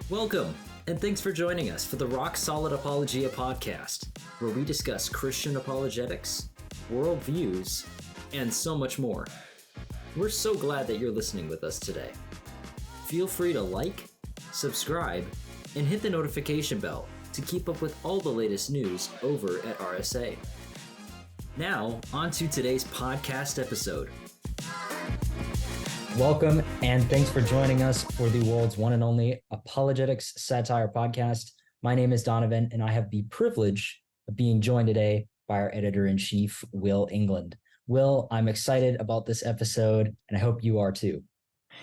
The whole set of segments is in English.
Welcome, and thanks for joining us for the Rock Solid Apologia Podcast, where we discuss Christian apologetics, worldviews, and so much more. We're so glad that you're listening with us today. Feel free to like, subscribe, and hit the notification bell to keep up with all the latest news over at RSA. Now, on to today's podcast episode. Welcome, and thanks for joining us for the world's one and only Apologetics Satire Podcast. My name is Donovan, and I have the privilege of being joined today by our editor-in-chief, Will England. Will, I'm excited about this episode, and I hope you are too.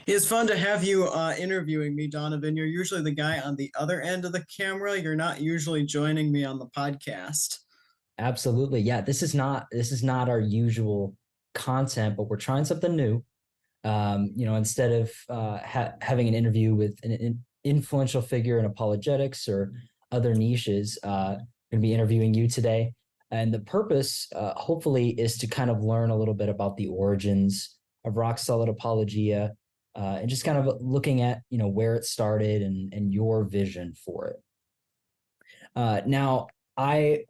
It's fun to have you interviewing me, Donovan. You're usually the guy on the other end of the camera. You're not usually joining me on the podcast. Absolutely. Yeah, this is not our usual content, but we're trying something new. Instead of having an interview with an influential figure in apologetics or other niches, I'm going to be interviewing you today. And the purpose, hopefully, is to kind of learn a little bit about the origins of Rock Solid Apologia, and just kind of looking at, where it started and your vision for it. Now, I've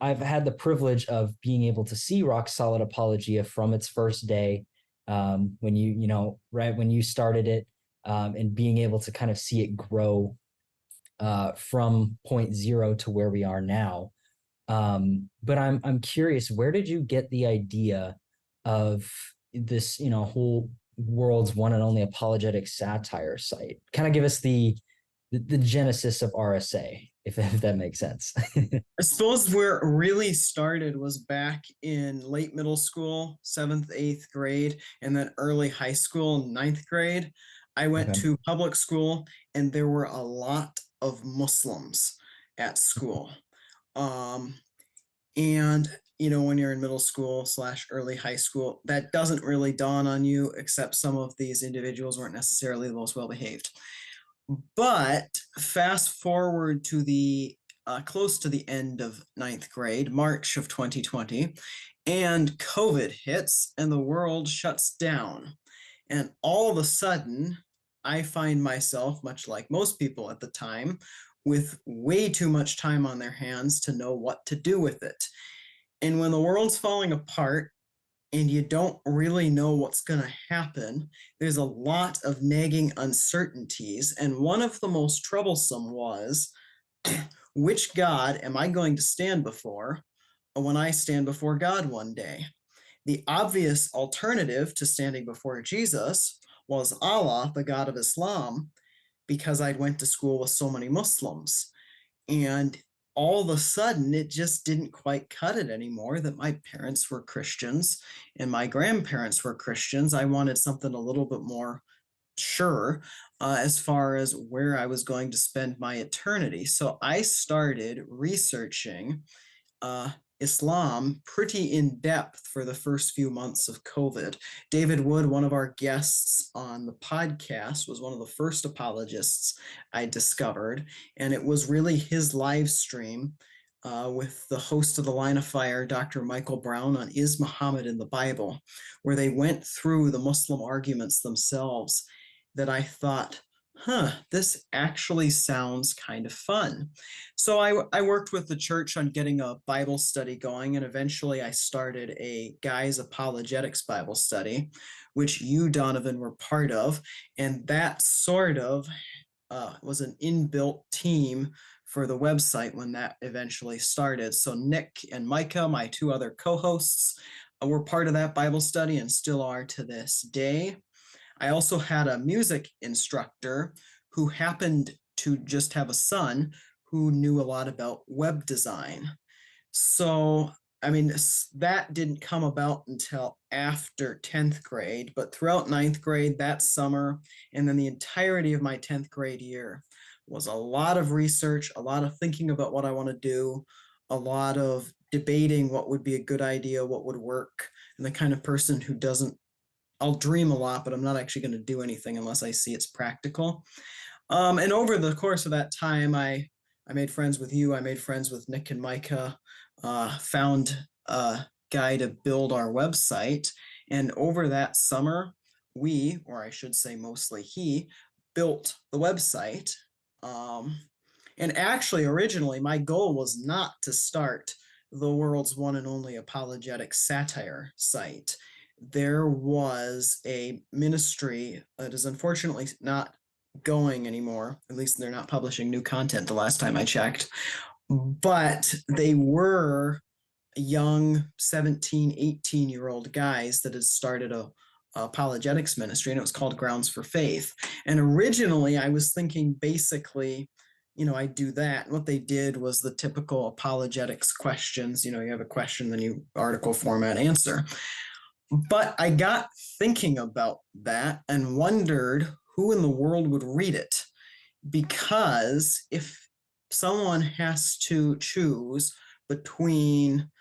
had the privilege of being able to see Rock Solid Apologia from its first day. When you started it, and being able to kind of see it grow from point zero to where we are now. But I'm curious, where did you get the idea of this, whole world's one and only apologetic satire site? Kind of give us the genesis of RSA, if that makes sense. I suppose where it really started was back in late middle school, 7th, 8th grade, and then early high school, 9th grade. I went to public school, and there were a lot of Muslims at school. When you're in middle school / early high school, that doesn't really dawn on you, except some of these individuals weren't necessarily the most well-behaved. But fast forward to the close to the end of 9th grade, March of 2020, and COVID hits and the world shuts down. And all of a sudden, I find myself, much like most people at the time, with way too much time on their hands to know what to do with it. And when the world's falling apart, and you don't really know what's going to happen, there's a lot of nagging uncertainties. And one of the most troublesome was, which God am I going to stand before when I stand before God one day? The obvious alternative to standing before Jesus was Allah, the God of Islam, because I went to school with so many Muslims. And all of a sudden, it just didn't quite cut it anymore that my parents were Christians and my grandparents were Christians. I wanted something a little bit more sure as far as where I was going to spend my eternity. So I started researching Islam pretty in depth for the first few months of COVID. David Wood, one of our guests on the podcast, was one of the first apologists I discovered, and it was really his live stream with the host of The Line of Fire, Dr. Michael Brown, on Is Muhammad in the Bible, where they went through the Muslim arguments themselves, that I thought, this actually sounds kind of fun. So I worked with the church on getting a Bible study going, and eventually I started a Guys Apologetics Bible study, which you, Donovan, were part of. And that sort of was an inbuilt team for the website when that eventually started. So Nick and Micah, my two other co-hosts, were part of that Bible study and still are to this day. I also had a music instructor who happened to just have a son who knew a lot about web design. So, that didn't come about until after 10th grade, but throughout 9th grade, that summer, and then the entirety of my 10th grade year was a lot of research, a lot of thinking about what I want to do, a lot of debating what would be a good idea, what would work, and the kind of person who I'll dream a lot, but I'm not actually going to do anything unless I see it's practical. And over the course of that time, I made friends with you. I made friends with Nick and Micah, found a guy to build our website. And over that summer, we, or I should say mostly he, built the website And actually, originally, my goal was not to start the world's one and only apologetic satire site. There was a ministry that is unfortunately not going anymore. At least they're not publishing new content the last time I checked. But they were young 17, 18-year-old guys that had started a apologetics ministry, and it was called Grounds for Faith. And originally I was thinking basically, I do that. And what they did was the typical apologetics questions. You have a question, then you article format answer. But I got thinking about that and wondered who in the world would read it. Because if someone has to choose between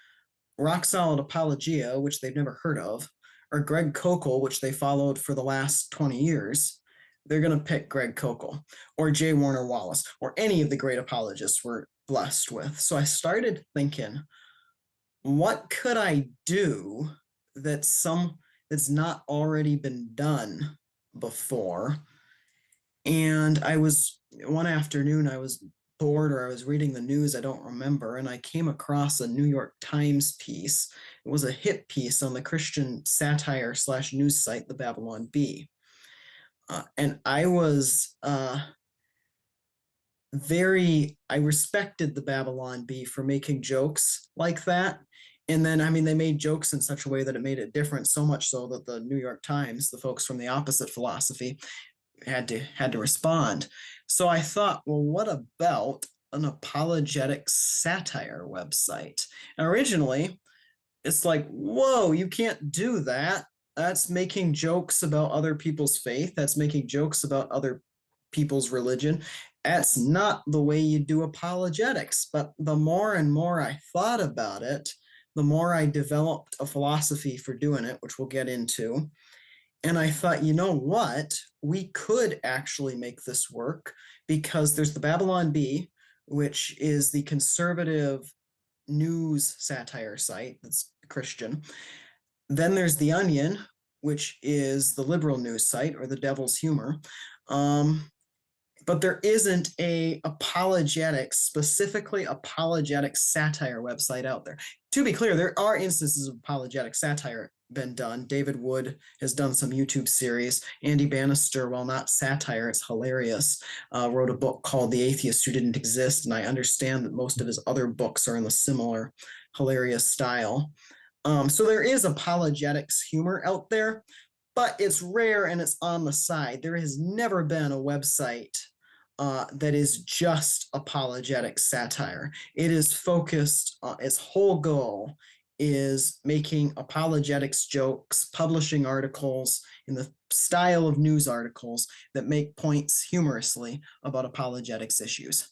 Rock Solid Apologia, which they've never heard of, or Greg Koukl, which they followed for the last 20 years, they're going to pick Greg Koukl or J. Warner Wallace or any of the great apologists we're blessed with. So I started thinking, what could I do that's not already been done before? And one afternoon, I was bored, or I was reading the news, I don't remember, and I came across a New York Times piece. It was a hit piece on the Christian satire / news site, the Babylon Bee. And I was I respected the Babylon Bee for making jokes like that. And then, they made jokes in such a way that it made it different, so much so that the New York Times, the folks from the opposite philosophy, had to respond. So I thought, well, what about an apologetic satire website? And originally, it's like, whoa, you can't do that. That's making jokes about other people's faith. That's making jokes about other people's religion. That's not the way you do apologetics. But the more and more I thought about it, the more I developed a philosophy for doing it, which we'll get into. And I thought, you know what? We could actually make this work, because there's the Babylon Bee, which is the conservative news satire site that's Christian. Then there's The Onion, which is the liberal news site, or the Devil's Humor. But there isn't a specifically apologetic satire website out there. To be clear, there are instances of apologetic satire been done. David Wood has done some YouTube series. Andy Bannister, while not satire, it's hilarious, wrote a book called The Atheist Who Didn't Exist, and I understand that most of his other books are in the similar hilarious style. So there is apologetics humor out there, but it's rare and it's on the side. There has never been a website that is just apologetic satire. It is focused, its whole goal is making apologetics jokes, publishing articles in the style of news articles that make points humorously about apologetics issues.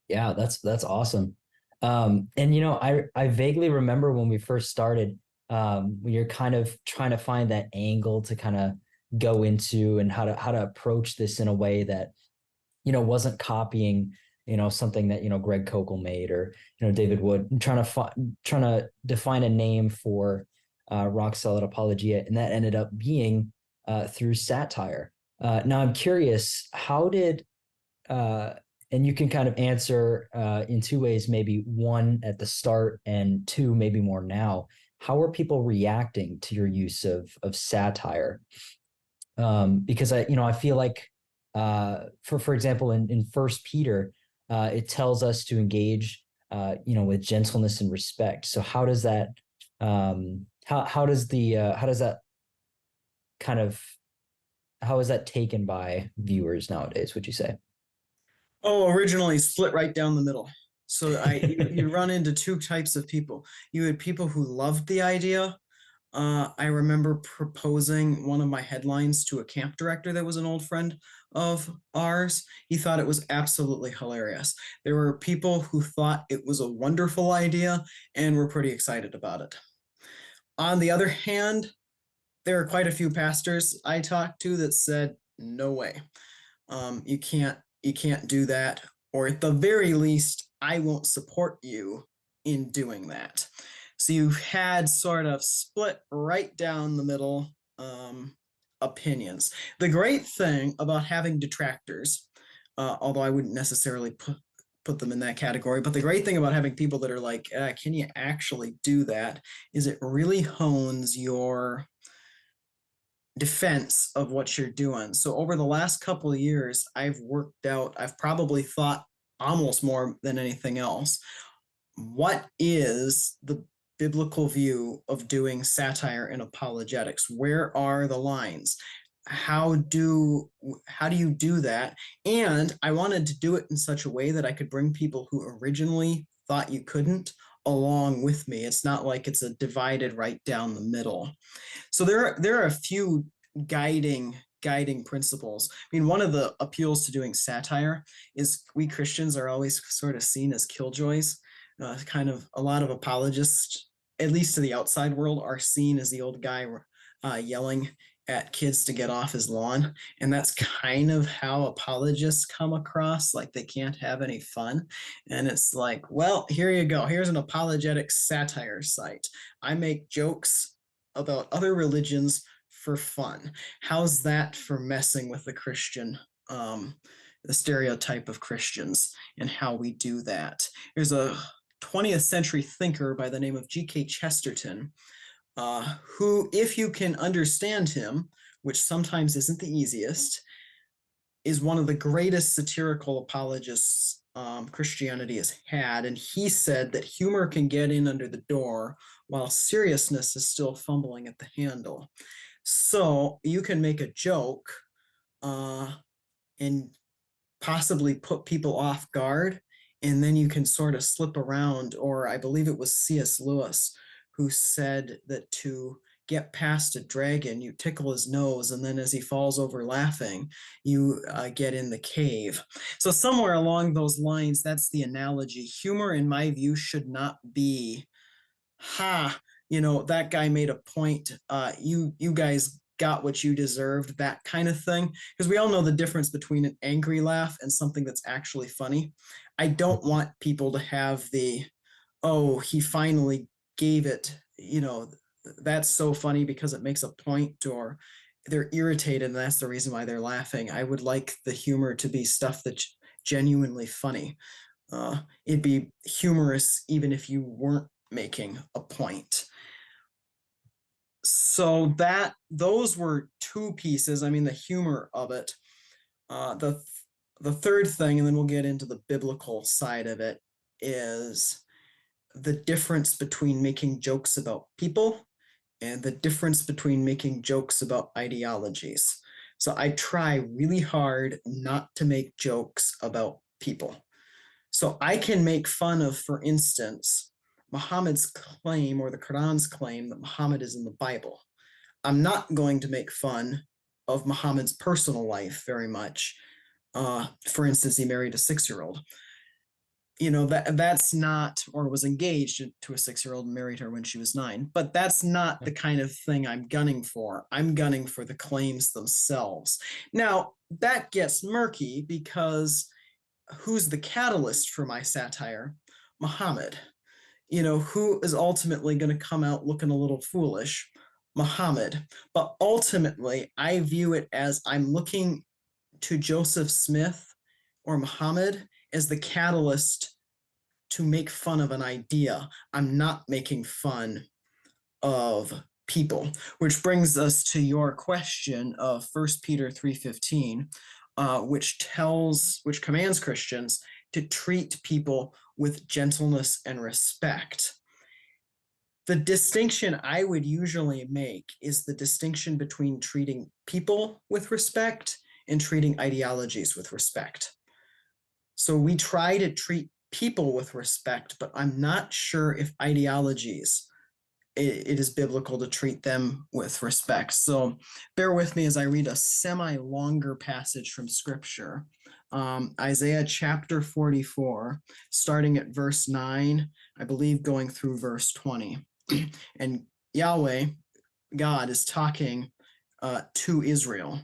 Yeah, that's awesome. And I vaguely remember when we first started, when you're kind of trying to find that angle to kind of go into, and how to approach this in a way that wasn't copying something that Greg Koukl made, or David Wood, trying to define a name for Rock Solid Apologia, and that ended up being through satire. Now I'm curious, how did and you can kind of answer in two ways, maybe one at the start and two maybe more now. How are people reacting to your use of satire? Because I feel like for example, in First Peter, it tells us to engage with gentleness and respect. So how does that how is that taken by viewers nowadays, would you say? Oh, originally split right down the middle. So you run into two types of people. You had people who loved the idea. I remember proposing one of my headlines to a camp director that was an old friend of ours. He thought it was absolutely hilarious. There were people who thought it was a wonderful idea and were pretty excited about it. On the other hand, there are quite a few pastors I talked to that said, no way. You can't do that, or at the very least, I won't support you in doing that. So you had sort of split right down the middle opinions. The great thing about having detractors although I wouldn't necessarily put them in that category. But the great thing about having people that are like, can you actually do that, is it really hones your defense of what you're doing. So over the last couple of years, I've probably thought almost more than anything else, what is the biblical view of doing satire and apologetics? Where are the lines? How do you do that? And I wanted to do it in such a way that I could bring people who originally thought you couldn't along with me. It's not like it's a divided right down the middle. So there are a few guiding principles. I mean, one of the appeals to doing satire is we Christians are always sort of seen as killjoys. Kind of a lot of apologists, at least to the outside world, are seen as the old guy yelling at kids to get off his lawn. And that's kind of how apologists come across, like they can't have any fun. And it's like, well, here you go. Here's an apologetic satire site. I make jokes about other religions for fun. How's that for messing with the Christian, the stereotype of Christians and how we do that? There's a 20th century thinker by the name of G.K. Chesterton, who, if you can understand him, which sometimes isn't the easiest, is one of the greatest satirical apologists Christianity has had. And he said that humor can get in under the door while seriousness is still fumbling at the handle. So you can make a joke and possibly put people off guard, and then you can sort of slip around. Or I believe it was C.S. Lewis who said that to get past a dragon, you tickle his nose, and then as he falls over laughing, you get in the cave. So somewhere along those lines, that's the analogy. Humor, in my view, should not be, that guy made a point. You guys got what you deserved, that kind of thing. Because we all know the difference between an angry laugh and something that's actually funny. I don't want people to have the, oh, he finally gave it, that's so funny because it makes a point, or they're irritated and that's the reason why they're laughing. I would like the humor to be stuff that's genuinely funny. It'd be humorous even if you weren't making a point. So those were two pieces. I mean, the humor of it. The third thing, and then we'll get into the biblical side of it, is the difference between making jokes about people and the difference between making jokes about ideologies. So I try really hard not to make jokes about people. So I can make fun of, for instance, Muhammad's claim, or the Quran's claim, that Muhammad is in the Bible. I'm not going to make fun of Muhammad's personal life very much. For instance, he married a 6-year-old. That's not, or was engaged to a 6-year-old and married her when she was 9. But that's not the kind of thing I'm gunning for. I'm gunning for the claims themselves. Now, that gets murky because who's the catalyst for my satire? Muhammad. Who is ultimately going to come out looking a little foolish? Muhammad. But ultimately, I view it as I'm looking to Joseph Smith or Muhammad as the catalyst to make fun of an idea. I'm not making fun of people, which brings us to your question of 1 Peter 3:15, which commands Christians to treat people with gentleness and respect. The distinction I would usually make is the distinction between treating people with respect and treating ideologies with respect. So we try to treat people with respect, but I'm not sure if ideologies, it is biblical to treat them with respect. So bear with me as I read a semi-longer passage from Scripture. Isaiah chapter 44, starting at verse 9, I believe going through verse 20. And Yahweh, God, is talking to Israel.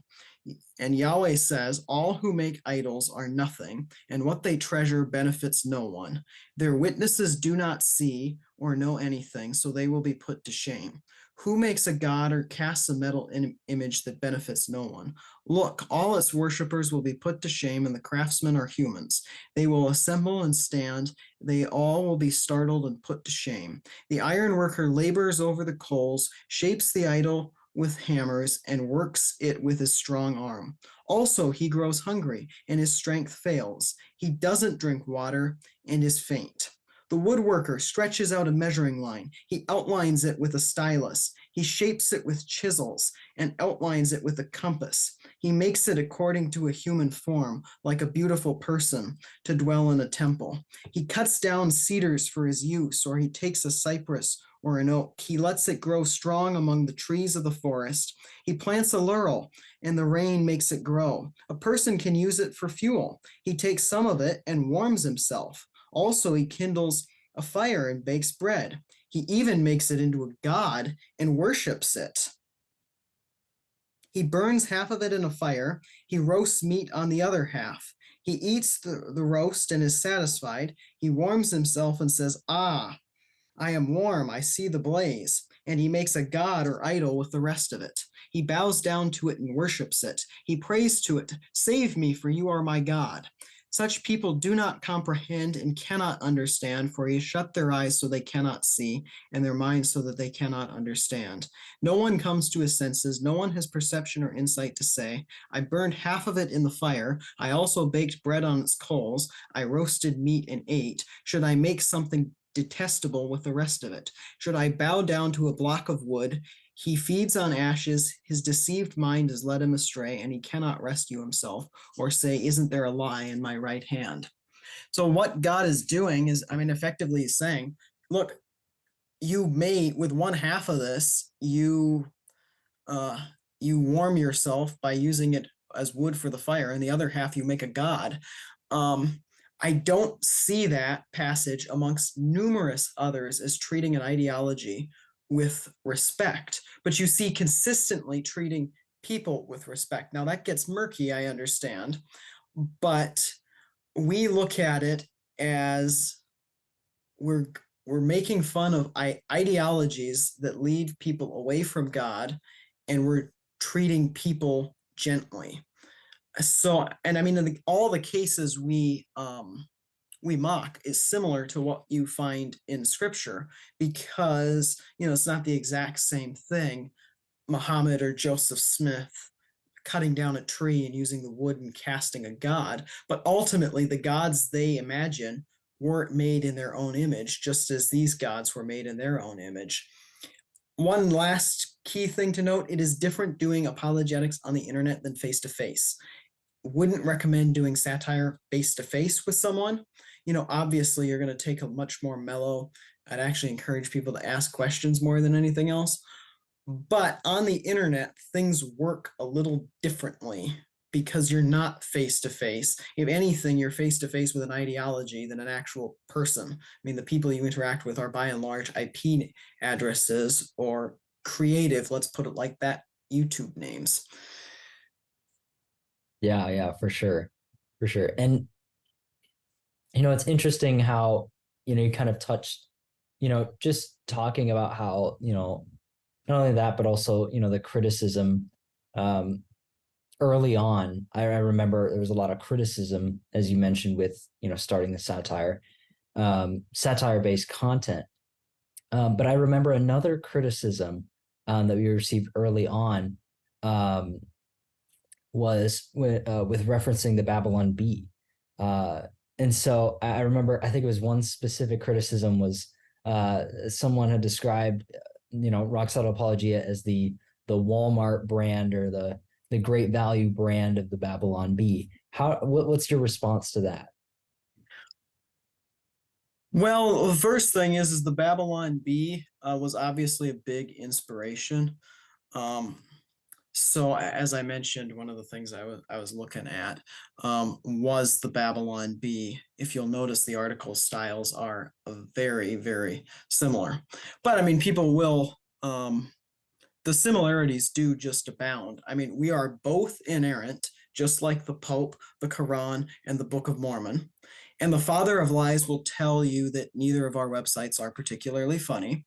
And Yahweh says, all who make idols are nothing, and what they treasure benefits no one. Their witnesses do not see or know anything, so they will be put to shame. Who makes a god or casts a metal image that benefits no one? Look, all its worshippers will be put to shame, and the craftsmen are humans. They will assemble and stand. They all will be startled and put to shame. The iron worker labors over the coals, shapes the idol with hammers, and works it with his strong arm. Also, he grows hungry, and his strength fails. He doesn't drink water and is faint. The woodworker stretches out a measuring line. He outlines it with a stylus. He shapes it with chisels and outlines it with a compass. He makes it according to a human form, like a beautiful person, to dwell in a temple. He cuts down cedars for his use, or he takes a cypress or an oak. He lets it grow strong among the trees of the forest. He plants a laurel, and the rain makes it grow. A person can use it for fuel. He takes some of it and warms himself. Also, he kindles a fire and bakes bread. He even makes it into a god and worships it. He burns half of it in a fire. He roasts meat on the other half. He eats the roast and is satisfied. He warms himself and says, "Ah, I am warm. I see the blaze." And he makes a god or idol with the rest of it. He bows down to it and worships it. He prays to it, "Save me, for you are my God." Such people do not comprehend and cannot understand, for he has shut their eyes so they cannot see, and their minds so that they cannot understand. No one comes to his senses. No one has perception or insight to say, "I burned half of it in the fire. I also baked bread on its coals. I roasted meat and ate. Should I make something detestable with the rest of it? Should I bow down to a block of wood? He feeds on ashes. His deceived mind has led him astray, and he cannot rescue himself or say, 'Isn't there a lie in my right hand?'" So what God is doing is, effectively he's saying, look, you may, with one half of this, you warm yourself by using it as wood for the fire, and the other half you make a god. I don't see that passage amongst numerous others as treating an ideology with respect, but you see consistently treating people with respect. Now that gets murky, I understand, but we look at it as we're making fun of ideologies that lead people away from God, and we're treating people gently. So, and in all the cases we mock is similar to what you find in scripture, because it's not the exact same thing. Muhammad or Joseph Smith cutting down a tree and using the wood and casting a god, but ultimately the gods they imagine weren't made in their own image, just as these gods were made in their own image. One last key thing to note: it is different doing apologetics on the internet than face-to-face. Wouldn't recommend doing satire face-to-face with someone. Obviously you're going to take a much more mellow. I'd actually encourage people to ask questions more than anything else. But on the internet, things work a little differently because you're not face-to-face. If anything, you're face-to-face with an ideology than an actual person. The people you interact with are by and large IP addresses or creative, let's put it like that, YouTube names. Yeah, for sure. And it's interesting how you kind of touched, just talking about how not only that, but also the criticism early on. I remember there was a lot of criticism, as you mentioned, with starting the satire-based content. But I remember another criticism that we received early on was with referencing the Babylon Bee. And so I remember, I think it was one specific criticism was someone had described, Rock Solid Apologia as the Walmart brand or the Great Value brand of the Babylon Bee. What's your response to that? Well, the first thing is the Babylon Bee was obviously a big inspiration. So as I mentioned, one of the things I was looking at was the Babylon Bee. If you'll notice, the article styles are very, very similar. But people will, the similarities do just abound. We are both inerrant, just like the Pope, the Quran, and the Book of Mormon. And the father of lies will tell you that neither of our websites are particularly funny.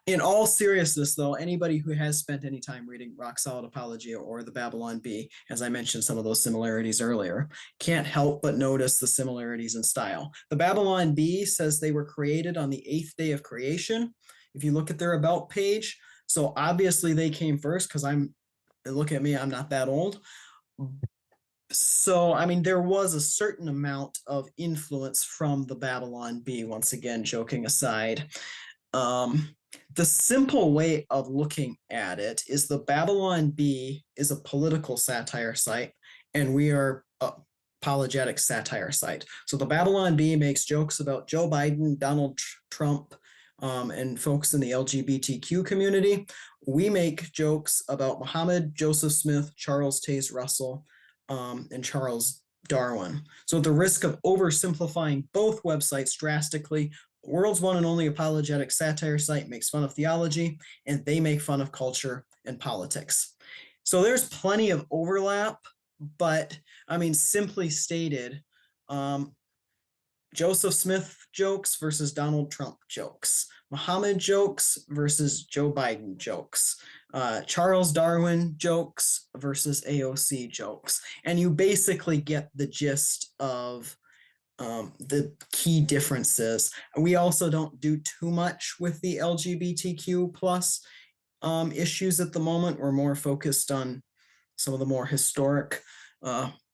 In all seriousness, though, anybody who has spent any time reading Rock Solid Apologia or the Babylon Bee, as I mentioned some of those similarities earlier, can't help but notice the similarities in style. The Babylon Bee says they were created on the 8th day of creation. If you look at their about page, so obviously they came first, because look at me, I'm not that old. So, I mean, there was a certain amount of influence from the Babylon Bee, once again, joking aside. The simple way of looking at it is the Babylon Bee is a political satire site, and we are a apologetic satire site. So the Babylon Bee makes jokes about Joe Biden, Donald Trump, and folks in the LGBTQ community. We make jokes about Muhammad, Joseph Smith, Charles Taze Russell, and Charles Darwin. So at the risk of oversimplifying both websites drastically, world's one and only apologetic satire site makes fun of theology, and they make fun of culture and politics. So there's plenty of overlap, but I mean, simply stated, Joseph Smith jokes versus Donald Trump jokes, Muhammad jokes versus Joe Biden jokes, Charles Darwin jokes versus AOC jokes. And you basically get the gist of the key differences. We also don't do too much with the LGBTQ plus issues at the moment. We're more focused on some of the more historic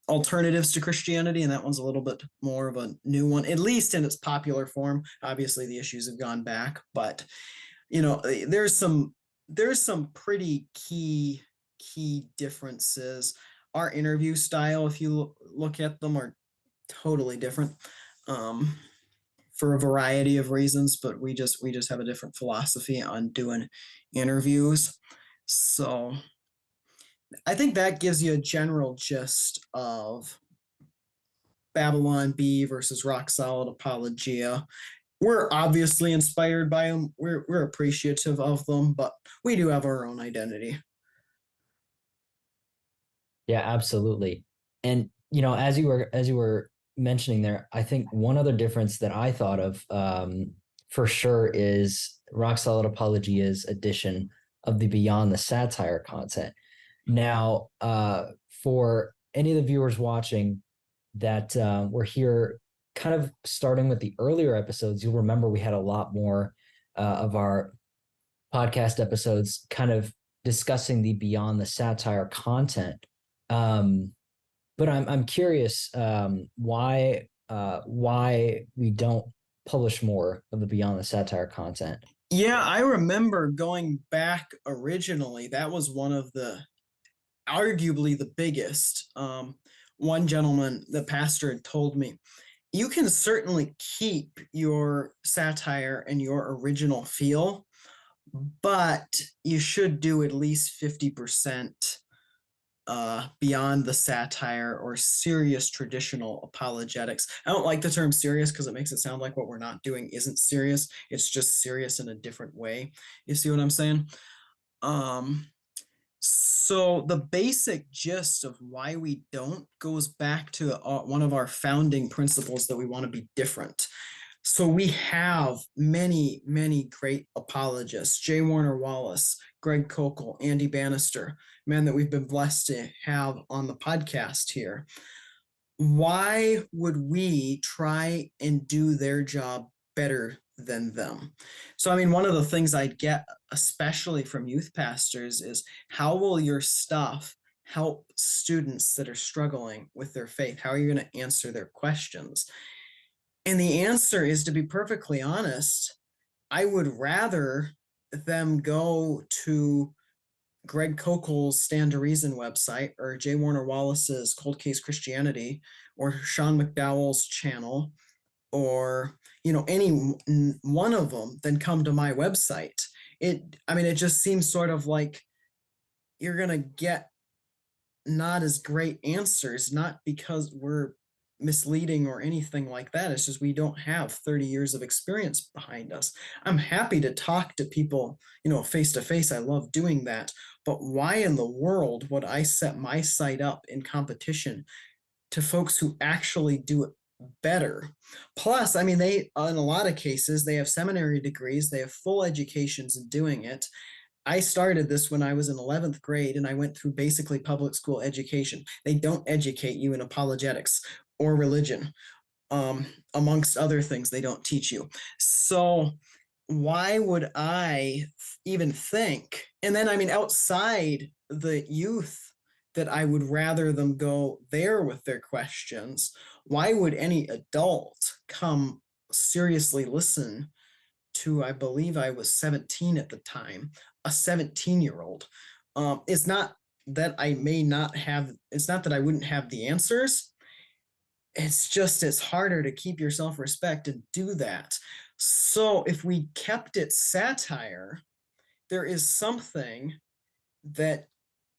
alternatives to Christianity, and that one's a little bit more of a new one, at least in its popular form. Obviously, the issues have gone back, but there's some pretty key differences. Our interview style, if you look at them, are totally different for a variety of reasons, but we just have a different philosophy on doing interviews. So I think that gives you a general gist of Babylon Bee versus Rock Solid Apologia. We're obviously inspired by them. We're appreciative of them, but we do have our own identity. Yeah, absolutely. And as you were mentioning there, I think one other difference that I thought of for sure is Rock Solid Apologia's edition of the Beyond the Satire content. Now, for any of the viewers watching that were here kind of starting with the earlier episodes, you'll remember we had a lot more of our podcast episodes kind of discussing the Beyond the Satire content. But I'm curious why we don't publish more of the Beyond the Satire content. Yeah, I remember going back originally. That was one of arguably the biggest. One gentleman, the pastor, had told me, you can certainly keep your satire and your original feel, but you should do at least 50% beyond the satire or serious traditional apologetics. I don't like the term serious because it makes it sound like what we're not doing isn't serious. It's just serious in a different way. You see what I'm saying? So the basic gist of why we don't goes back to one of our founding principles, that we want to be different. So we have many, many great apologists: J. Warner Wallace, Greg Kokel, Andy Bannister, men that we've been blessed to have on the podcast here. Why would we try and do their job better than them? So, I mean, one of the things I get, especially from youth pastors, is how will your stuff help students that are struggling with their faith? How are you going to answer their questions? And the answer is, to be perfectly honest, I would rather them go to Greg Kokel's Stand to Reason website, or J. Warner Wallace's Cold Case Christianity, or Sean McDowell's channel, or any one of them, than come to my website. It just seems sort of like you're gonna get not as great answers, not because we're misleading or anything like that. It's just we don't have 30 years of experience behind us. I'm happy to talk to people, face to face. I love doing that. But why in the world would I set my site up in competition to folks who actually do it better. Plus, I mean, they, in a lot of cases, they have seminary degrees, they have full educations in doing it. I started this when I was in 11th grade and I went through basically public school education. They don't educate you in apologetics or religion, amongst other things they don't teach you. So why would I even think? And then, I mean, outside the youth, that I would rather them go there with their questions. Why would any adult come seriously listen to, I believe I was 17 at the time, a 17-year-old? It's not that I may not have, it's not that I wouldn't have the answers. It's just, it's harder to keep your self-respect and do that. So if we kept it satire, there is something that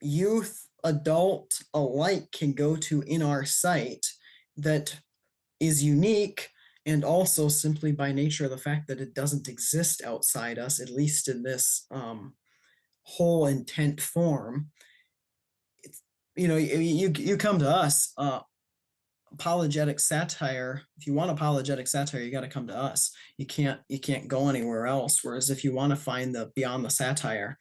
youth, adult alike can go to in our site that is unique, and also simply by nature of the fact that it doesn't exist outside us, at least in this whole intent form. It's, you come to us, apologetic satire. If you want apologetic satire, you got to come to us. You can't go anywhere else. Whereas if you want to find the beyond the satire,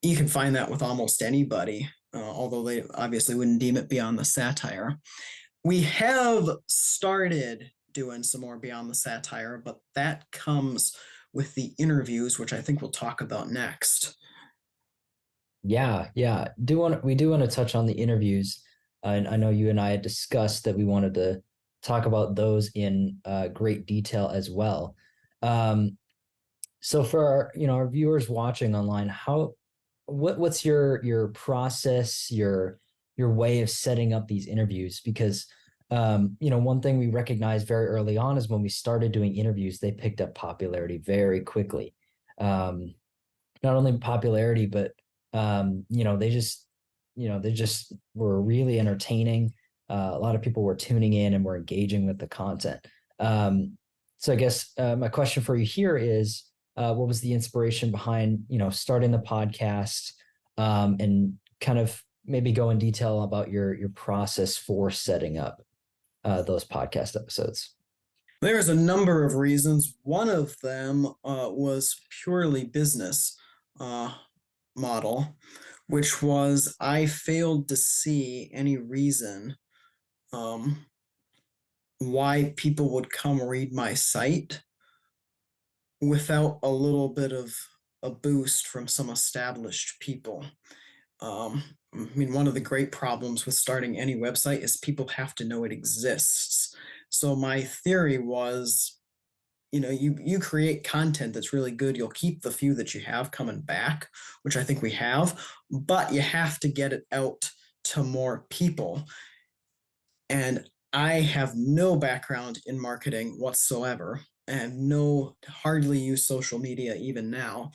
you can find that with almost anybody, although they obviously wouldn't deem it beyond the satire. We have started doing some more beyond the satire, but that comes with the interviews, which I think we'll talk about next. Yeah. We do want to touch on the interviews. And I know you and I had discussed that we wanted to talk about those in great detail as well. So for our viewers watching online, what's your process, your way of setting up these interviews? Because one thing we recognized very early on is when we started doing interviews, they picked up popularity very quickly. Not only popularity, but they just were really entertaining. A lot of people were tuning in and were engaging with the content. So I guess my question for you here is, what was the inspiration behind, starting the podcast, and kind of maybe go in detail about your process for setting up those podcast episodes? There's a number of reasons. One of them was purely business model, which was I failed to see any reason why people would come read my site without a little bit of a boost from some established people. I mean, one of the great problems with starting any website is people have to know it exists. So my theory was, you create content that's really good. You'll keep the few that you have coming back, which I think we have, but you have to get it out to more people. And I have no background in marketing whatsoever, and hardly use social media even now.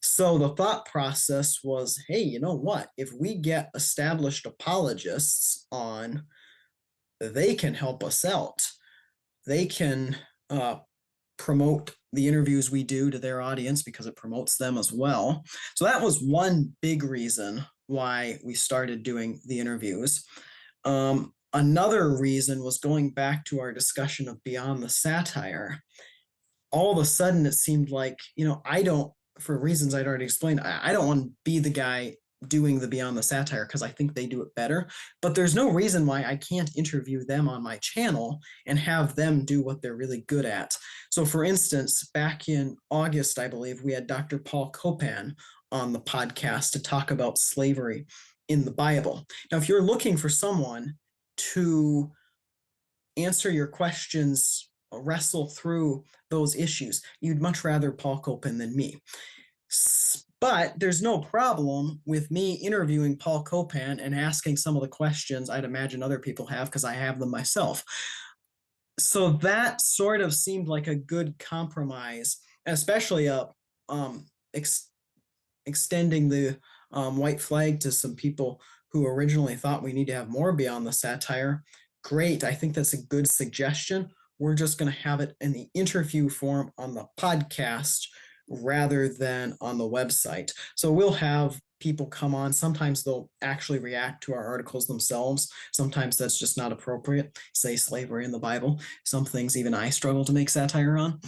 So the thought process was, hey, you know what? If we get established apologists on, they can help us out. They can promote the interviews we do to their audience because it promotes them as well. So that was one big reason why we started doing the interviews. Another reason was going back to our discussion of beyond the satire. All of a sudden, it seemed like, for reasons I'd already explained, I don't want to be the guy doing the beyond the satire because I think they do it better. But there's no reason why I can't interview them on my channel and have them do what they're really good at. So for instance, back in August, I believe, we had Dr. Paul Copan on the podcast to talk about slavery in the Bible. Now, if you're looking for someone to answer your questions, wrestle through those issues, you'd much rather Paul Copan than me. But there's no problem with me interviewing Paul Copan and asking some of the questions I'd imagine other people have, because I have them myself. So that sort of seemed like a good compromise, especially extending the white flag to some people who originally thought we need to have more beyond the satire. Great. I think that's a good suggestion. We're just going to have it in the interview form on the podcast rather than on the website. So we'll have people come on. Sometimes they'll actually react to our articles themselves. Sometimes that's just not appropriate. Say slavery in the Bible. Some things even I struggle to make satire on.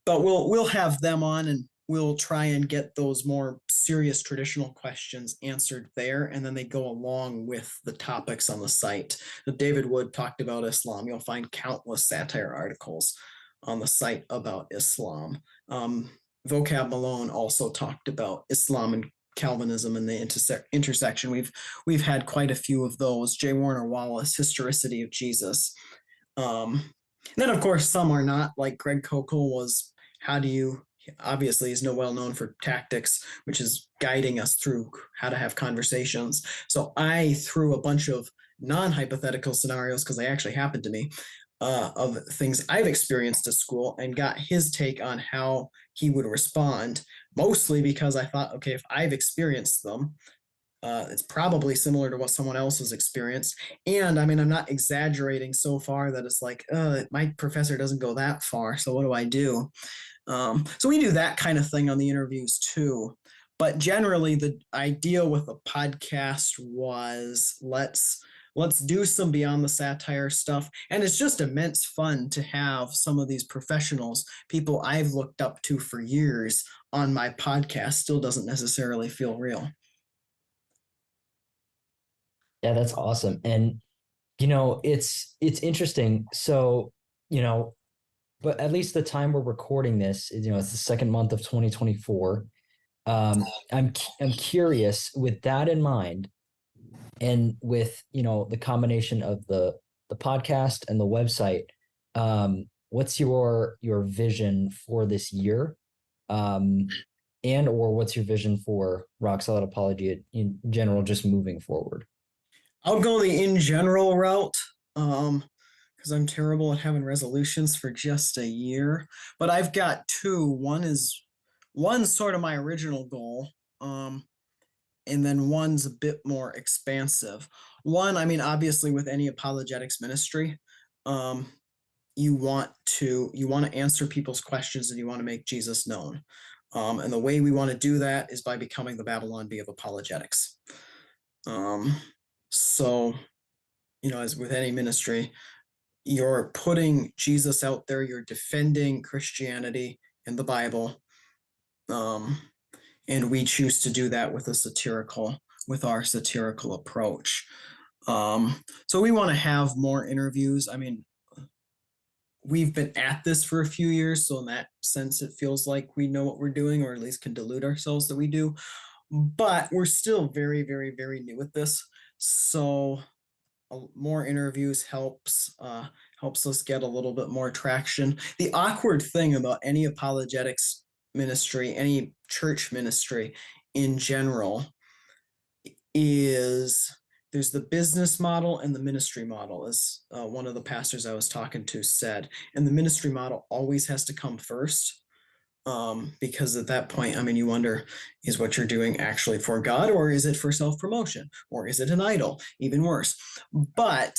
But we'll have them on, and we'll try and get those more serious traditional questions answered there, and then they go along with the topics on the site. David Wood talked about Islam. You'll find countless satire articles on the site about Islam. Vocab Malone also talked about Islam and Calvinism and the intersection. We've had quite a few of those. J. Warner Wallace, Historicity of Jesus. Then, of course, some are not, like Greg Kokel was obviously is well known for tactics, which is guiding us through how to have conversations. So I threw a bunch of non-hypothetical scenarios, because they actually happened to me, of things I've experienced at school, and got his take on how he would respond, mostly because I thought, okay, if I've experienced them, it's probably similar to what someone else has experienced. And I mean, I'm not exaggerating so far that it's like, my professor doesn't go that far, so what do I do? So we do that kind of thing on the interviews too. But generally, the idea with the podcast was let's do some beyond the satire stuff. And it's just immense fun to have some of these professionals, people I've looked up to for years, on my podcast. Still doesn't necessarily feel real. Yeah, that's awesome. And, it's interesting. So, but at least the time we're recording this, it's the second month of 2024. I'm curious, with that in mind, and with the combination of the podcast and the website, what's your vision for this year, and or what's your vision for Rock Solid Apologia in general, just moving forward? I'll go the in general route, because I'm terrible at having resolutions for just a year. But I've got two. One's sort of my original goal, and then one's a bit more expansive. One, I mean, obviously, with any apologetics ministry, you want to answer people's questions, and you want to make Jesus known. And the way we want to do that is by becoming the Babylon Bee of apologetics. So, as with any ministry, you're putting Jesus out there, you're defending Christianity and the Bible. And we choose to do that with our satirical approach. So we want to have more interviews. I mean, we've been at this for a few years, so in that sense, it feels like we know what we're doing, or at least can delude ourselves that we do. But we're still very, very, very new at this. So more interviews helps us get a little bit more traction. The awkward thing about any apologetics ministry, any church ministry in general, is there's the business model and the ministry model, as one of the pastors I was talking to said. And the ministry model always has to come first. Because at that point, I mean, you wonder, is what you're doing actually for God, or is it for self-promotion, or is it an idol? Even worse. But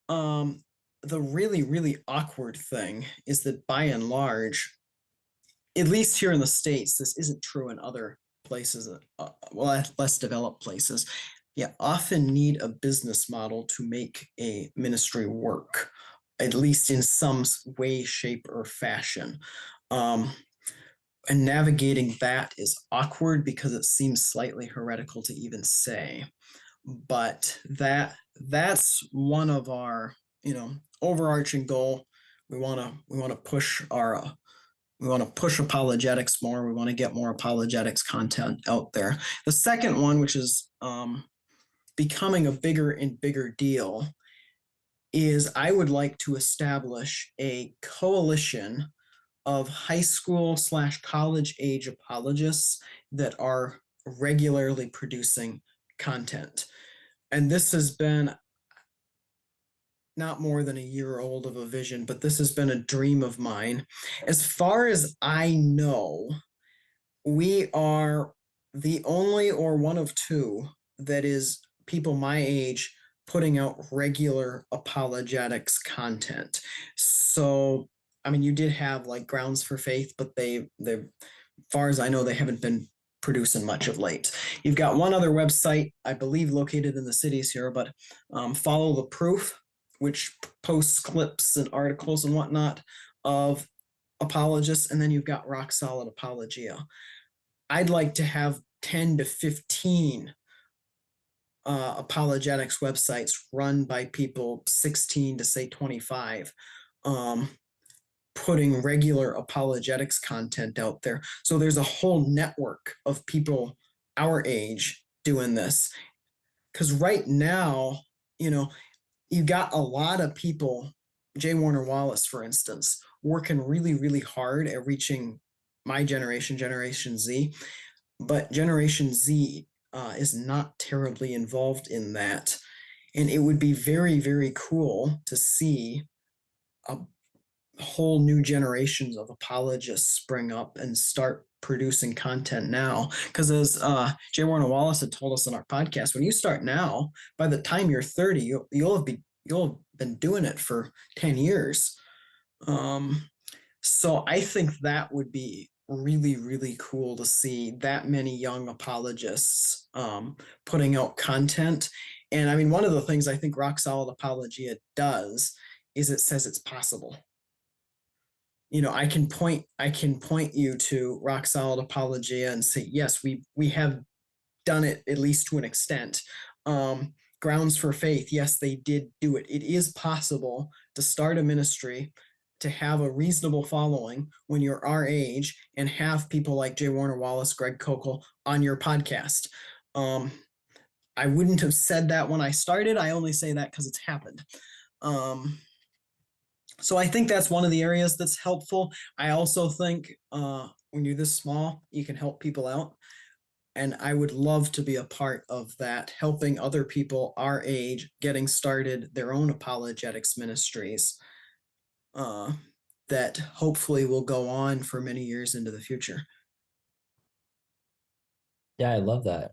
the really, really awkward thing is that by and large, at least here in the States, this isn't true in other places, less developed places, you often need a business model to make a ministry work, at least in some way, shape, or fashion. And navigating that is awkward because it seems slightly heretical to even say. But that's one of our, overarching goal. We want to push apologetics more. We want to get more apologetics content out there. The second one, which is becoming a bigger and bigger deal, is I would like to establish a coalition of high school / college age apologists that are regularly producing content. And this has been not more than a year old of a vision, but this has been a dream of mine. As far as I know, we are the only or one of two that is people my age putting out regular apologetics content. So I mean, you did have like Grounds for Faith, but they're far as I know, they haven't been producing much of late. You've got one other website, I believe located in the cities here, but Follow the Proof, which posts clips and articles and whatnot of apologists. And then you've got Rock Solid Apologia. I'd like to have 10 to 15 apologetics websites run by people 16 to say 25, putting regular apologetics content out there. So there's a whole network of people our age doing this. Because right now, you got a lot of people, J. Warner Wallace, for instance, working really, really hard at reaching my generation, Generation Z. But Generation Z is not terribly involved in that. And it would be very, very cool to see a whole new generations of apologists spring up and start producing content now. Because as J. Warner Wallace had told us in our podcast, when you start now, by the time you're 30, you'll have been doing it for 10 years. So I think that would be really, really cool to see that many young apologists putting out content. And I mean, one of the things I think Rock Solid Apologia does is it says it's possible. I can point you to Rock Solid Apologia and say, yes, we have done it, at least to an extent. Grounds for Faith, yes, they did do it. It is possible to start a ministry, to have a reasonable following when you're our age, and have people like J. Warner Wallace, Greg Kokel on your podcast. I wouldn't have said that when I started. I only say that because it's happened. So I think that's one of the areas that's helpful. I also think when you're this small, you can help people out. And I would love to be a part of that, helping other people our age getting started their own apologetics ministries that hopefully will go on for many years into the future. Yeah, I love that.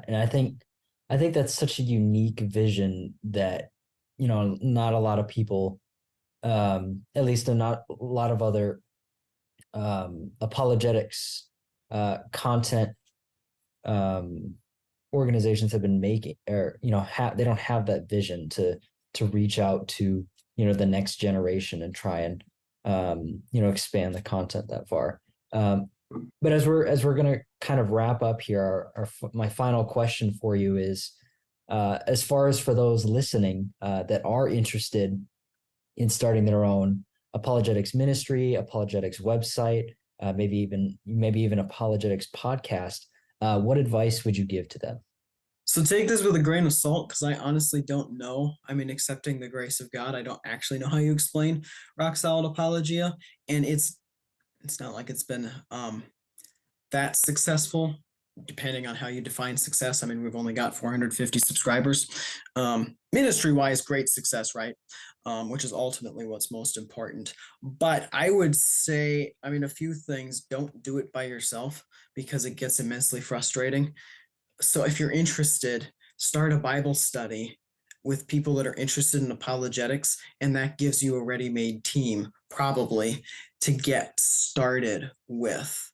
And I think that's such a unique vision that, not a lot of people, at least not a lot of other apologetics content organizations have been making, or they don't have that vision to reach out to the next generation and try and expand the content that far. But as we're going to kind of wrap up here, my final question for you is, as far as for those listening that are interested in starting their own apologetics ministry, apologetics website, maybe even apologetics podcast, what advice would you give to them? So take this with a grain of salt, because I honestly don't know. I mean, accepting the grace of God, I don't actually know how you explain Rock Solid Apologia, and it's not like it's been that successful, depending on how you define success. I mean, we've only got 450 subscribers. Ministry-wise, great success, right? Which is ultimately what's most important. But I would say, a few things. Don't do it by yourself, because it gets immensely frustrating. So if you're interested, start a Bible study with people that are interested in apologetics, and that gives you a ready-made team, probably, to get started with.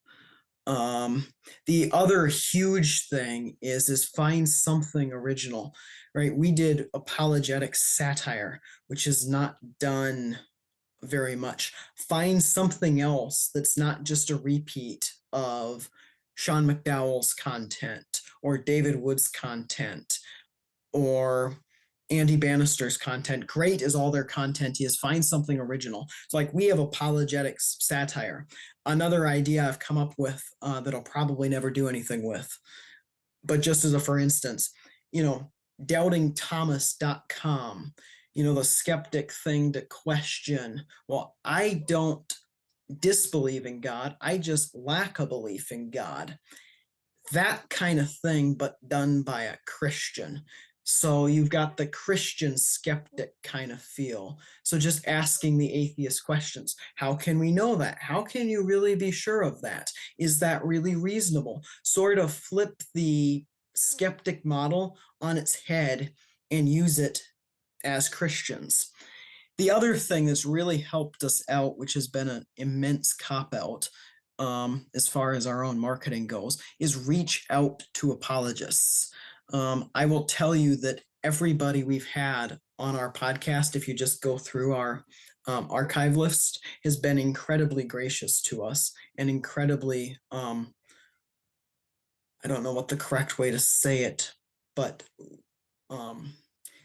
The other huge thing is find something original, right? We did apologetics satire, which is not done very much. Find something else that's not just a repeat of Sean McDowell's content or David Wood's content or Andy Bannister's content. Great as all their content is, find something original. So like we have apologetics satire. Another idea I've come up with that I'll probably never do anything with, but just as a for instance, doubtingthomas.com, the skeptic thing to question. Well, I don't disbelieve in God, I just lack a belief in God. That kind of thing, but done by a Christian. So you've got the Christian skeptic kind of feel. So just asking the atheist questions. How can we know that? How can you really be sure of that? Is that really reasonable? Sort of flip the skeptic model on its head and use it as Christians. The other thing that's really helped us out, which has been an immense cop-out, as far as our own marketing goes, is reach out to apologists. I will tell you that everybody we've had on our podcast, if you just go through our archive list, has been incredibly gracious to us and incredibly, I don't know what the correct way to say it, but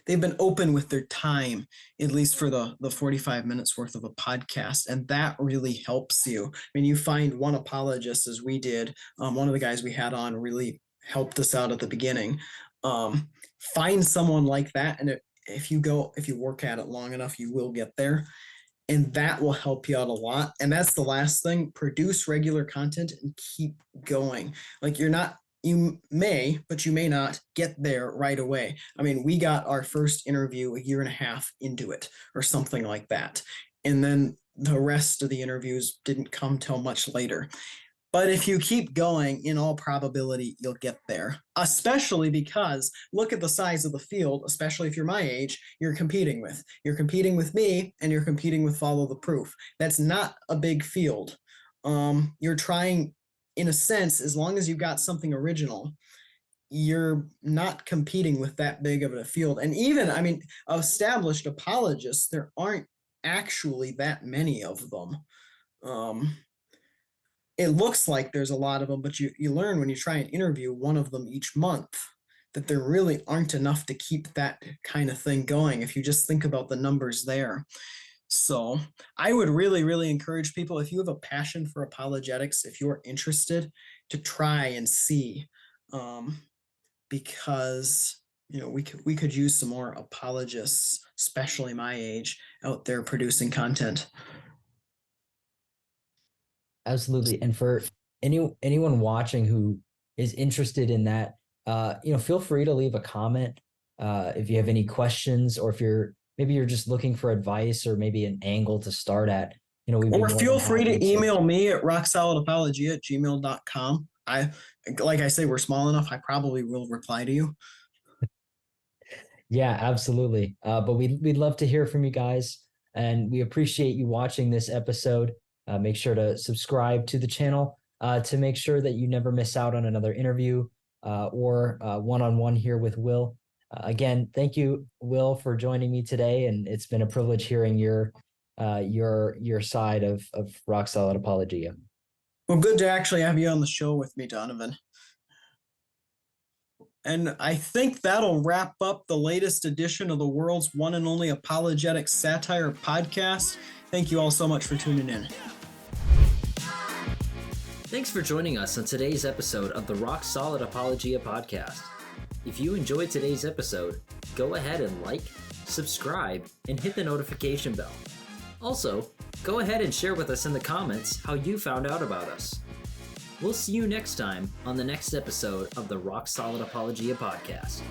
they've been open with their time, at least for the 45 minutes worth of a podcast. And that really helps you. I mean, you find one apologist, as we did, one of the guys we had on really helped us out at the beginning. Find someone like that. And if you work at it long enough, you will get there. And that will help you out a lot. And that's the last thing: produce regular content and keep going. Like, you may, but you may not get there right away. I mean, we got our first interview a year and a half into it or something like that. And then the rest of the interviews didn't come till much later. But if you keep going, in all probability, you'll get there, especially because look at the size of the field, especially if you're my age, you're competing with. You're competing with me, and you're competing with Follow the Proof. That's not a big field. You're trying, in a sense, as long as you've got something original, you're not competing with that big of a field. And even, I mean, established apologists, there aren't actually that many of them. It looks like there's a lot of them, but you learn when you try and interview one of them each month that there really aren't enough to keep that kind of thing going if you just think about the numbers there. So I would really, really encourage people, if you have a passion for apologetics, if you're interested, to try and see, because we could use some more apologists, especially my age, out there producing content. Absolutely. And for anyone watching who is interested in that, feel free to leave a comment if you have any questions, or if maybe you're just looking for advice or maybe an angle to start at. Or feel free to email me at rocksolidapologia@gmail.com. Like I say, we're small enough, I probably will reply to you. Yeah, absolutely. But we'd love to hear from you guys, and we appreciate you watching this episode. Make sure to subscribe to the channel to make sure that you never miss out on another interview or one-on-one here with Will. Again, thank you, Will, for joining me today, and it's been a privilege hearing your side of Rock Solid Apologia. Well, good to actually have you on the show with me, Donovan. And I think that'll wrap up the latest edition of the world's one and only apologetics satire podcast. Thank you all so much for tuning in. Thanks for joining us on today's episode of the Rock Solid Apologia Podcast. If you enjoyed today's episode, go ahead and like, subscribe, and hit the notification bell. Also, go ahead and share with us in the comments how you found out about us. We'll see you next time on the next episode of the Rock Solid Apologia Podcast.